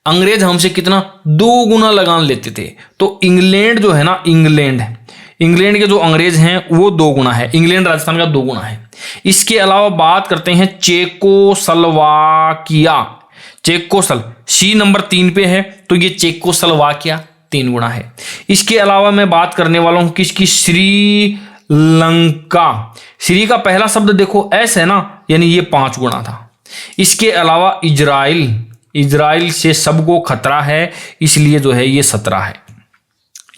अंग्रेज हमसे कितना 2 गुना लगान लेते थे, तो इंग्लैंड जो है ना, इंग्लैंड के जो अंग्रेज हैं वो 2 गुना है, इंग्लैंड राजस्थान का 2 गुना है। इसके अलावा बात करते हैं चेकोस्लोवाकिया, C नंबर 3 पे है, तो ये चेकोस्लोवाकिया 3 गुना है। इसके अलावा मैं बात करने वाला हूं किसकी, श्रीलंका। श्री का पहला शब्द देखो S है ना, यानी ये 5 गुना था। इसके अलावा इजराइल से सबको खतरा है, इसलिए जो है ये 17 है।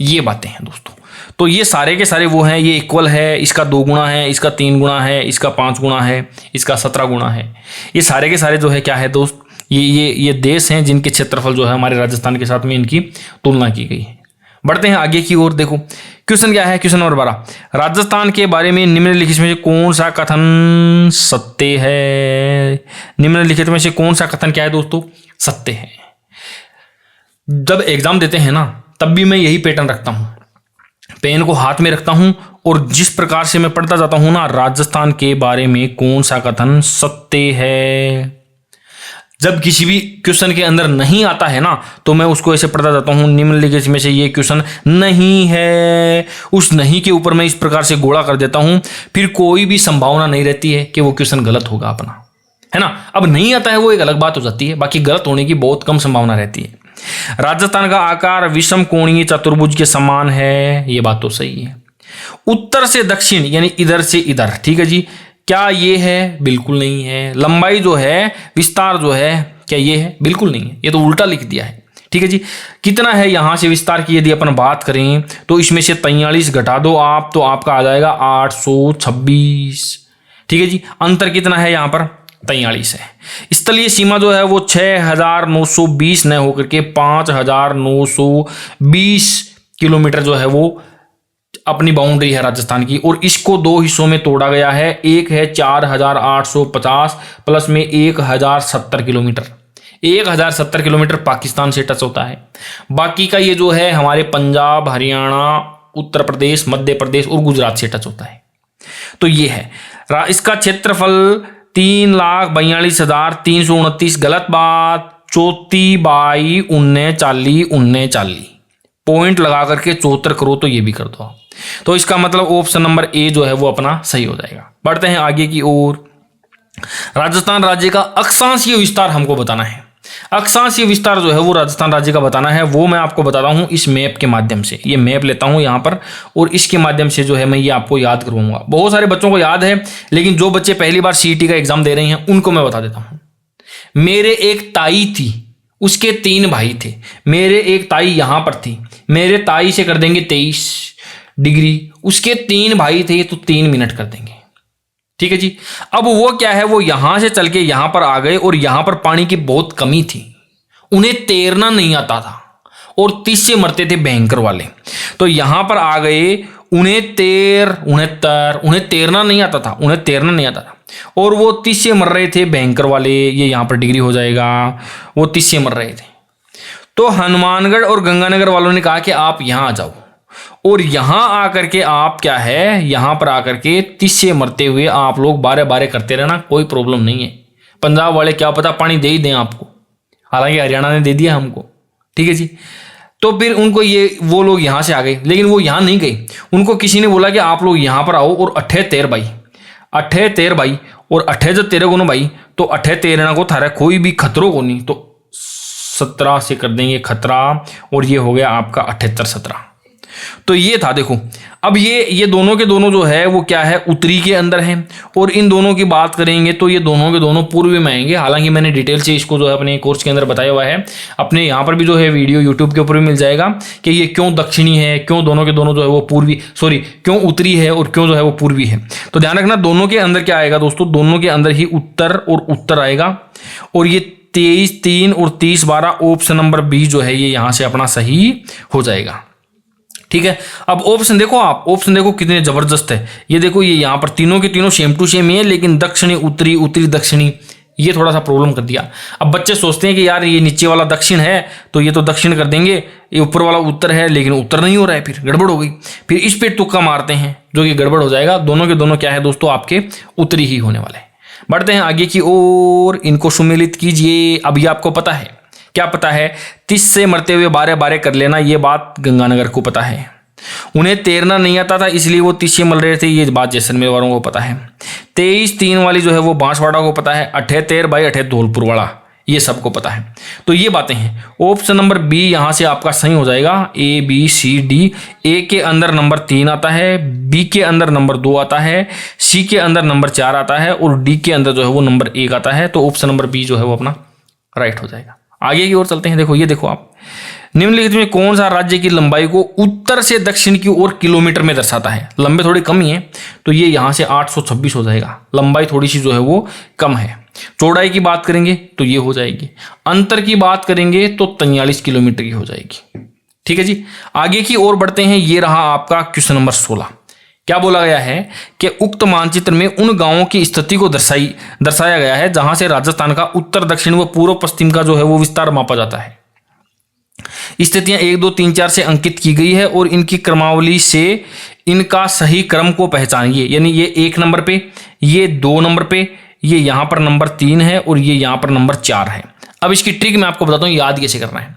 ये बातें हैं दोस्तों। तो ये सारे के सारे वो हैं, ये इक्वल है, इसका 2 गुना है, इसका 3 गुना है, इसका 5 गुना है, इसका 17 गुना है। ये सारे के सारे जो है क्या है दोस्त, ये देश हैं जिनके क्षेत्रफल जो है हमारे राजस्थान के साथ में इनकी तुलना की गई है। बढ़ते हैं आगे की ओर। देखो क्वेश्चन क्या है, क्वेश्चन नंबर 12, राजस्थान के बारे में निम्नलिखित में से कौन सा कथन सत्य है? निम्नलिखित में से कौन सा कथन क्या है दोस्तों, सत्य है? जब एग्जाम देते हैं ना तब भी मैं यही पैटर्न रखता हूं, पेन को हाथ में रखता हूं और जिस प्रकार से मैं पढ़ता जाता हूं ना, राजस्थान के बारे में कौन सा कथन सत्य है, जब किसी भी क्वेश्चन के अंदर नहीं आता है ना तो मैं उसको ऐसे पढ़ता जाता हूं, निम्नलिखित में से ये क्वेश्चन नहीं है। उस नहीं के ऊपर मैं इस प्रकार से गोला कर देता हूं, फिर कोई भी संभावना नहीं रहती है कि वो क्वेश्चन गलत होगा अपना, है ना। अब नहीं आता है वो एक अलग बात हो जाती है, बाकी गलत होने की बहुत कम संभावना रहती है। राजस्थान का आकार विषम कोणीय चतुर्भुज के समान है, ये बात तो सही है। उत्तर से दक्षिण यानी इधर से इधर, ठीक है जी, क्या ये है? बिल्कुल नहीं है। लंबाई जो है, विस्तार जो है, क्या ये है? बिल्कुल नहीं है, ये तो उल्टा लिख दिया है, ठीक है जी। कितना है यहां से विस्तार की यदि अपन बात करें तो इसमें से 43 घटा दो आप तो आपका आ जाएगा 826, ठीक है जी। अंतर कितना है यहाँ पर? 43 है। स्थलीय सीमा जो है वो 6920 न होकर के 5920 किलोमीटर जो है वो अपनी बाउंड्री है राजस्थान की, और इसको 2 हिस्सों में तोड़ा गया है। एक है 4850 प्लस में 1070 किलोमीटर। 1070 किलोमीटर पाकिस्तान से टच होता है, बाकी का ये जो है हमारे पंजाब, हरियाणा, उत्तर प्रदेश, मध्य प्रदेश और गुजरात से टच होता है। तो ये है इसका क्षेत्रफल 3,42,329, गलत बात, 34/19 पॉइंट लगा करके 74 करो तो ये भी कर दो। तो इसका मतलब ऑप्शन नंबर ए जो है वो अपना सही हो जाएगा। बढ़ते हैं आगे की ओर। राजस्थान राज्य का अक्षांशीय विस्तार हमको बताना है। अक्षांशीय विस्तार जो है वो राजस्थान राज्य का बताना है, वो मैं आपको बताता हूं इस मैप के माध्यम से। ये मैप लेता हूं यहां पर और इसके माध्यम से जो है मैं ये आपको याद करवाऊंगा। बहुत सारे बच्चों को याद है, लेकिन जो बच्चे पहली बार सीईटी का एग्जाम दे रहे हैं उनको मैं बता देता हूं। मेरे एक ताई थी, उसके 3 भाई थे। मेरे एक ताई यहां पर थी, मेरे ताई से कर देंगे 23 डिग्री, उसके 3 भाई थे तो 3 मिनट कर देंगे, ठीक है जी। अब वो क्या है, वो यहां से चल के यहां पर आ गए और यहां पर पानी की बहुत कमी थी, उन्हें तैरना नहीं आता था और 30 से मरते थे भयंकर वाले। तो यहां पर आ गए, उन्हें तैरना नहीं आता था और वो 30 से मर रहे थे भयंकर वाले। ये यहां पर डिग्री हो जाएगा, वो 30 से मर रहे थे। तो हनुमानगढ़ और गंगानगर वालों ने कहा कि आप यहां आ जाओ और यहां आकर के आप क्या है, यहां पर आकर के 30 से मरते हुए आप लोग 12 करते रहना, कोई प्रॉब्लम नहीं है। पंजाब वाले क्या पता पानी दे ही दें आपको, हालांकि हरियाणा ने दे दिया हमको, ठीक है जी। तो फिर उनको वो लोग यहां से आ गए, लेकिन वो यहां नहीं गए। उनको किसी ने बोला कि आप लोग यहां पर आओ और 28 भाई और 28 13 गुना भाई, तो 28 13 को थारा कोई भी खतरों को नहीं, तो 17 से कर देंगे खतरा और ये हो गया आपका 78 17। तो ये था। देखो अब ये दोनों के दोनों जो है वो क्या है, उत्तरी के अंदर है। और इन दोनों की बात करेंगे तो ये दोनों के दोनों पूर्वी में आएंगे। हालांकि मैंने डिटेल से इसको जो है अपने कोर्स के अंदर बताया हुआ है, अपने यहाँ पर भी जो है वीडियो यूट्यूब के ऊपर भी मिल जाएगा कि ये क्यों दक्षिणी है, क्यों दोनों के दोनों जो है वो क्यों उत्तरी है और क्यों जो है वो पूर्वी है। तो ध्यान रखना, दोनों के अंदर क्या आएगा दोस्तों, दोनों के अंदर ही उत्तर और उत्तर आएगा। और ये 23 3 और 30 12 ऑप्शन नंबर बी जो है ये यहाँ से अपना सही हो जाएगा, ठीक है। अब ऑप्शन देखो, आप ऑप्शन देखो कितने जबरदस्त है। ये देखो, ये यहाँ पर तीनों के तीनों सेम टू सेम ही है, लेकिन दक्षिणी उत्तरी, उत्तरी दक्षिणी, ये थोड़ा सा प्रॉब्लम कर दिया। अब बच्चे सोचते हैं कि यार ये नीचे वाला दक्षिण है तो ये तो दक्षिण कर देंगे, ये ऊपर वाला उत्तर है, लेकिन उत्तर नहीं हो रहा है, फिर गड़बड़ हो गई। फिर इस पे तुक्का मारते हैं जो कि गड़बड़ हो जाएगा। दोनों के दोनों क्या है दोस्तों, आपके उत्तरी ही होने वाले हैं। बढ़ते हैं आगे की ओर, इनको सुमेलित कीजिए। अब ये आपको पता है, क्या पता है, 30 से मरते हुए 12 कर लेना, ये बात गंगानगर को पता है। उन्हें तैरना नहीं आता था इसलिए वो 30 से मर रहे थे, ये बात जैसलमेर वालों को पता है। 23 3 वाली जो है वो बांसवाड़ा को पता है। 78 बाई 28 धौलपुर वाला, ये सबको पता है। तो ये बातें हैं। ऑप्शन नंबर बी यहाँ से आपका सही हो जाएगा। ए बी सी डी, ए के अंदर नंबर 3 आता है, बी के अंदर नंबर 2 आता है, सी के अंदर नंबर 4 आता है और डी के अंदर जो है वो नंबर 1 आता है। तो ऑप्शन नंबर बी जो है वो अपना राइट हो जाएगा। आगे की ओर चलते हैं। देखो ये देखो आप, निम्नलिखित में कौन सा राज्य की लंबाई को उत्तर से दक्षिण की ओर किलोमीटर में दर्शाता है? लंबे थोड़ी कम ही है, तो ये यहां से 826 हो जाएगा। लंबाई थोड़ी सी जो है वो कम है। चौड़ाई की बात करेंगे तो ये हो जाएगी। अंतर की बात करेंगे तो 43 किलोमीटर की हो जाएगी। ठीक है जी, आगे की ओर बढ़ते हैं। ये रहा आपका क्वेश्चन नंबर 16। क्या बोला गया है कि उक्त मानचित्र में उन गांवों की स्थिति को दर्शाया गया है जहां से राजस्थान का उत्तर दक्षिण व पूर्व पश्चिम का जो है वो विस्तार मापा जाता है। स्थितियां 1 2 3 4 से अंकित की गई है और इनकी क्रमावली से इनका सही क्रम को पहचानिए। यानी ये 1 नंबर पे, ये 2 नंबर पे, ये यहां पर नंबर 3 है और ये यहां पर नंबर 4 है। अब इसकी ट्रिक मैं आपको बताता हूं याद कैसे करना है।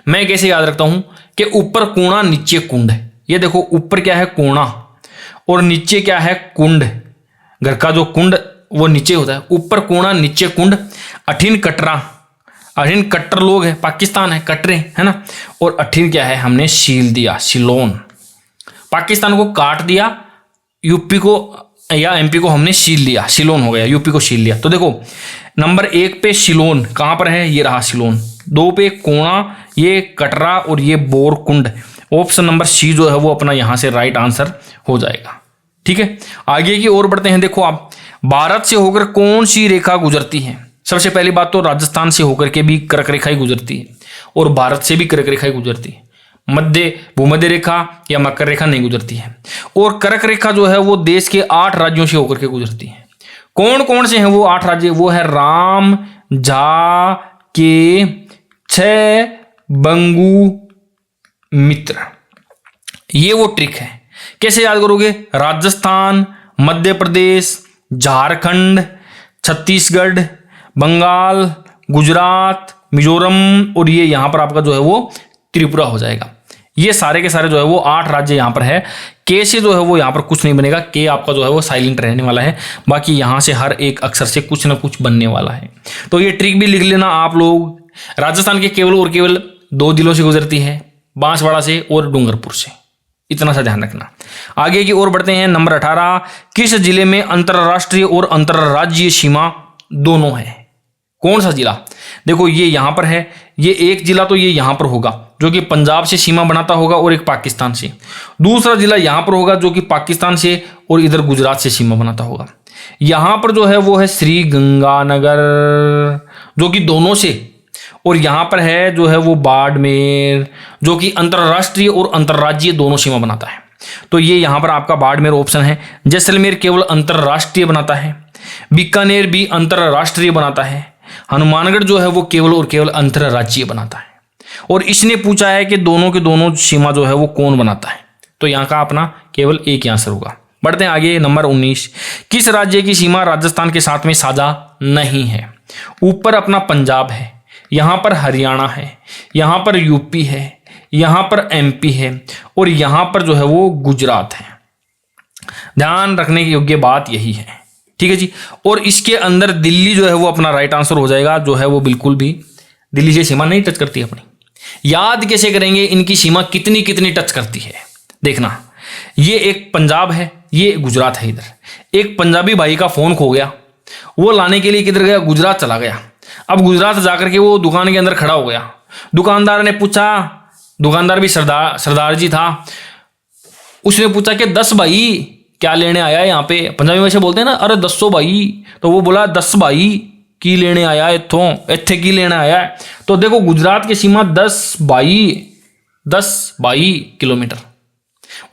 मैं कैसे याद रखता हूं कि ऊपर कोणा नीचे कुंड। ये देखो ऊपर क्या है कोणा और नीचे क्या है कुंड। घर का जो कुंड वो नीचे होता है, ऊपर कोणा नीचे कुंड। अठिन कटरा, अठिन कट्टर लोग है, पाकिस्तान है, कटरे है ना। और अठिन क्या है, हमने शील दिया, सिलोन। पाकिस्तान को काट दिया, यूपी को या एमपी को हमने शील लिया, सिलोन हो गया, यूपी को शील लिया। तो देखो नंबर 1 पे सिलोन कहां पर है, ये रहा सिलोन। 2 पे कोणा, ये कटरा और ये बोरकुंड। ऑप्शन नंबर सी जो है वो अपना यहां से राइट आंसर हो जाएगा। ठीक है, आगे की ओर बढ़ते हैं। देखो आप, भारत से होकर कौन सी रेखा गुजरती है? सबसे पहली बात तो राजस्थान से होकर के भी कर्क रेखा ही गुजरती है और भारत से भी कर्क रेखा ही गुजरती है। मध्य भूमध्य रेखा या मकर रेखा नहीं गुजरती है। और कर्क रेखा जो है वो देश के 8 राज्यों से होकर के गुजरती है। कौन कौन से हैं वो 8 राज्य? वो है राम, झा, के, छह, बंगू, मित्र। ये वो ट्रिक है। कैसे याद करोगे? राजस्थान, मध्य प्रदेश, झारखंड, छत्तीसगढ़, बंगाल, गुजरात, मिजोरम और ये यहां पर आपका जो है वो त्रिपुरा हो जाएगा। ये सारे के सारे जो है वो 8 राज्य यहां पर है। के से जो है वो यहां पर कुछ नहीं बनेगा, के आपका जो है वो साइलेंट रहने वाला है। बाकी यहां से हर एक अक्षर से कुछ ना कुछ बनने वाला है। तो ये ट्रिक भी लिख लेना आप लोग। राजस्थान के केवल और केवल 2 जिलों से गुजरती है, बांसवाड़ा से और डूंगरपुर से। इतना सा ध्यान रखना। आगे की ओर बढ़ते हैं। नंबर 18, किस जिले में अंतरराष्ट्रीय और अंतरराज्यीय सीमा दोनों है? कौन सा जिला? देखो ये यहां पर है, ये एक जिला तो ये यहां पर होगा जो कि पंजाब से सीमा बनाता होगा और एक पाकिस्तान से। दूसरा जिला यहां पर होगा जो कि पाकिस्तान से और इधर गुजरात से सीमा बनाता होगा। यहां पर जो है वो है श्री गंगानगर जो कि दोनों से, और यहां पर है जो है वो बाड़मेर जो कि अंतरराष्ट्रीय और अंतरराज्यीय दोनों सीमा बनाता है। तो ये यहां पर आपका बाड़मेर ऑप्शन है। जैसलमेर केवल अंतरराष्ट्रीय बनाता है, बीकानेर भी अंतरराष्ट्रीय बनाता है, हनुमानगढ़ जो है वो केवल और केवल अंतरराज्यीय बनाता है। और इसने पूछा है कि दोनों के दोनों सीमा जो है वो कौन बनाता है, तो यहाँ का अपना केवल एक ही आंसर होगा। बढ़ते हैं आगे। नंबर 19, किस राज्य की सीमा राजस्थान के साथ में साझा नहीं है? ऊपर अपना पंजाब है, यहाँ पर हरियाणा है, यहाँ पर यूपी है, यहाँ पर एमपी है और यहाँ पर जो है वो गुजरात है। ध्यान रखने की योग्य बात यही है। ठीक है जी। और इसके अंदर दिल्ली जो है वो अपना राइट आंसर हो जाएगा, जो है वो बिल्कुल भी दिल्ली से सीमा नहीं टच करती अपनी। याद कैसे करेंगे इनकी सीमा कितनी कितनी टच करती है? देखना, ये एक पंजाब है, ये गुजरात है। इधर एक पंजाबी भाई का फोन खो गया, वो लाने के लिए किधर गया? गुजरात चला गया। अब गुजरात जाकर के वो दुकान के अंदर खड़ा हो गया। दुकानदार ने पूछा, दुकानदार भी सरदार जी था, उसने पूछा कि 10 भाई क्या लेने आया है यहाँ पे? पंजाबी में से बोलते हैं ना, अरे 10 भाई। तो वो बोला 10 भाई की लेने आया है, इत्थे की लेने आया है। तो देखो गुजरात की सीमा 10 बाई किलोमीटर।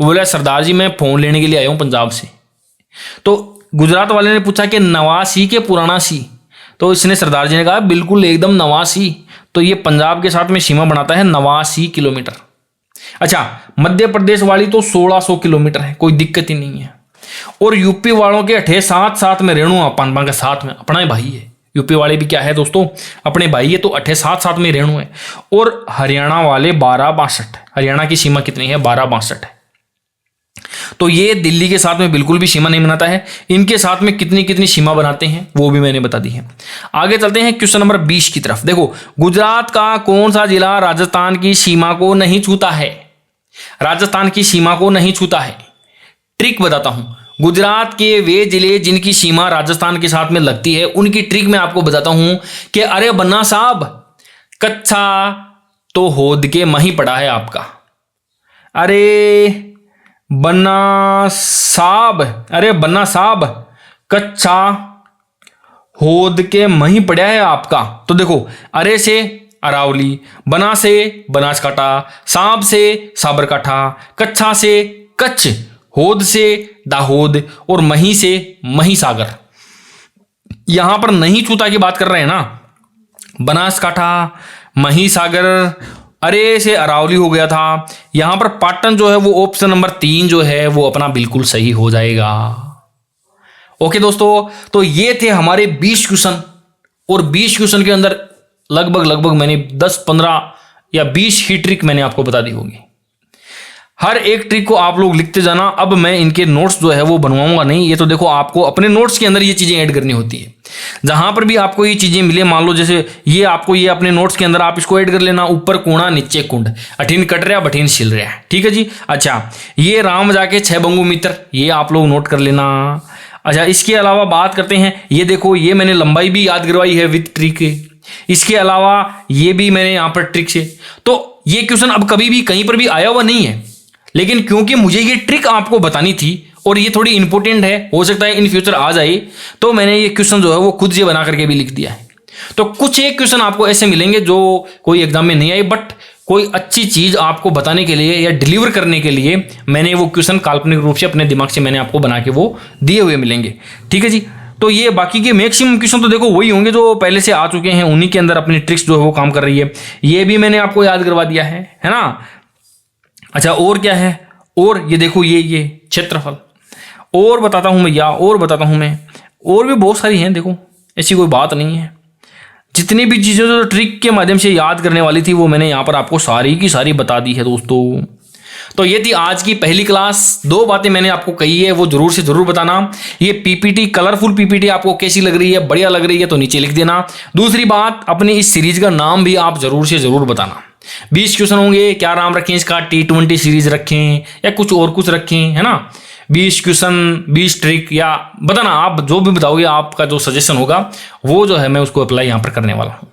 वो बोला सरदार जी मैं फोन लेने के लिए आया हूँ पंजाब से। तो गुजरात वाले ने पूछा कि नवासी के पुराना सी? तो इसने सरदार जी ने कहा बिल्कुल एकदम नवासी। तो ये पंजाब के साथ में सीमा बनाता है 89 किलोमीटर। अच्छा, मध्य प्रदेश वाली तो 1600 किलोमीटर है, कोई दिक्कत ही नहीं है। और यूपी वालों के 8 साथ में रेणु अपन के साथ में अपना ही भाई है। यूपी वाले भी क्या है दोस्तों? अपने भाई है। तो 8 साथ में रेणु है। और हरियाणा वाले 1262। हरियाणा की सीमा कितनी है? 1262 है। तो ये दिल्ली के साथ में बिल्कुल भी सीमा नहीं बनाता है। इनके साथ में कितनी कितनी सीमा बनाते हैं वो भी मैंने बता दी है। आगे चलते हैं क्वेश्चन नंबर 20 की तरफ। देखो, गुजरात का कौन सा जिला राजस्थान की सीमा को नहीं छूता है? राजस्थान की सीमा को नहीं छूता है। ट्रिक बताता हूं। गुजरात के वे जिले जिनकी सीमा राजस्थान के साथ में लगती है, उनकी ट्रिक मैं आपको बताता हूं कि अरे बन्ना साहब, कच्छा, तो होद के मही पड़ा है आपका। अरे बन्ना साहब, अरे बन्ना साहब, कच्चा होद के मही पड़ा है आपका। तो देखो, अरे से अरावली, बना से बनासकाठा, साब से साबरकाठा, कच्छा से कच्छ, होद से दाहोद और मही से महिसागर। यहां पर नहीं छूता की बात कर रहे हैं ना, बनासकाठा, महिसागर, अरे से अरावली हो गया था। यहां पर पाटन जो है वो ऑप्शन नंबर 3 जो है वो अपना बिल्कुल सही हो जाएगा। ओके दोस्तों, तो ये थे हमारे 20 क्वेश्चन, और 20 क्वेश्चन के अंदर लगभग मैंने 10-15 या 20 ही ट्रिक मैंने आपको बता दी होगी। हर एक ट्रिक को आप लोग लिखते जाना। अब मैं इनके नोट्स जो है वो बनवाऊंगा नहीं, ये तो देखो आपको अपने नोट्स के अंदर ये चीजें ऐड करनी होती है। जहां पर भी आपको ये चीजें मिले, मान लो जैसे ये आपको ये अपने नोट्स के अंदर आप इसको ऐड कर लेना, ऊपर कोणा नीचे कुंड, अठीन कट रहा बठीन छिल रहा है, ठीक है जी। अच्छा, ये राम जाके 6 बंगु मित्र, ये आप लोग नोट कर लेना। अच्छा, इसके अलावा बात करते हैं, ये देखो ये मैंने लंबाई भी याद करवाई है विद ट्रिक। इसके अलावा ये भी मैंने यहाँ पर ट्रिक से, तो ये क्वेश्चन अब कभी भी कहीं पर भी आया हुआ नहीं है, लेकिन क्योंकि मुझे ये ट्रिक आपको बतानी थी और ये थोड़ी इंपॉर्टेंट है, हो सकता है इन फ्यूचर आ जाए, तो मैंने ये क्वेश्चन जो है वो खुद से बना करके भी लिख दिया है। तो कुछ एक क्वेश्चन आपको ऐसे मिलेंगे जो कोई एग्जाम में नहीं आए, बट कोई अच्छी चीज आपको बताने के लिए या डिलीवर करने के लिए मैंने वो क्वेश्चन काल्पनिक रूप से अपने दिमाग से मैंने आपको बना के वो दिए हुए मिलेंगे, ठीक है जी। तो ये बाकी के मैक्सिमम क्वेश्चन तो देखो वही होंगे जो पहले से आ चुके हैं, उन्हीं के अंदर अपनी ट्रिक्स जो है वो काम कर रही है। ये भी मैंने आपको याद करवा दिया है ना। अच्छा, और क्या है, और ये देखो ये क्षेत्रफल, और बताता हूं मैं, या और बताता हूं मैं, और भी बहुत सारी हैं, देखो ऐसी कोई बात नहीं है। जितनी भी चीज़ें जो ट्रिक के माध्यम से याद करने वाली थी वो मैंने यहाँ पर आपको सारी की सारी बता दी है दोस्तों। तो ये थी आज की पहली क्लास। 2 बातें मैंने आपको कही है, वो जरूर से जरूर बताना। ये पीपीटी, कलरफुल पीपीटी आपको कैसी लग रही है, बढ़िया लग रही है तो नीचे लिख देना। दूसरी बात, अपनी इस सीरीज का नाम भी आप जरूर से जरूर बताना। 20 क्वेश्चन होंगे, क्या नाम रखें इसका, T20 सीरीज रखें या कुछ रखें, है ना। 20 क्वेश्चन, 20 ट्रिक, या बताना, आप जो भी बताओगे, आपका जो सजेशन होगा वो जो है मैं उसको अप्लाई यहाँ पर करने वाला हूँ।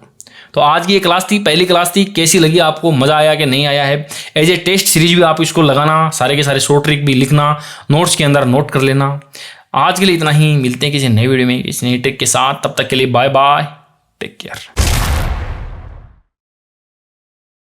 तो आज की ये क्लास थी, पहली क्लास थी। कैसी लगी आपको, मजा आया कि नहीं आया है? एज ए टेस्ट सीरीज भी आप इसको लगाना, सारे के सारे शॉर्ट ट्रिक भी लिखना, नोट्स के अंदर नोट कर लेना। आज के लिए इतना ही, मिलते हैं किसी नए वीडियो में किसी नई ट्रिक के साथ। तब तक के लिए बाय बाय, टेक केयर।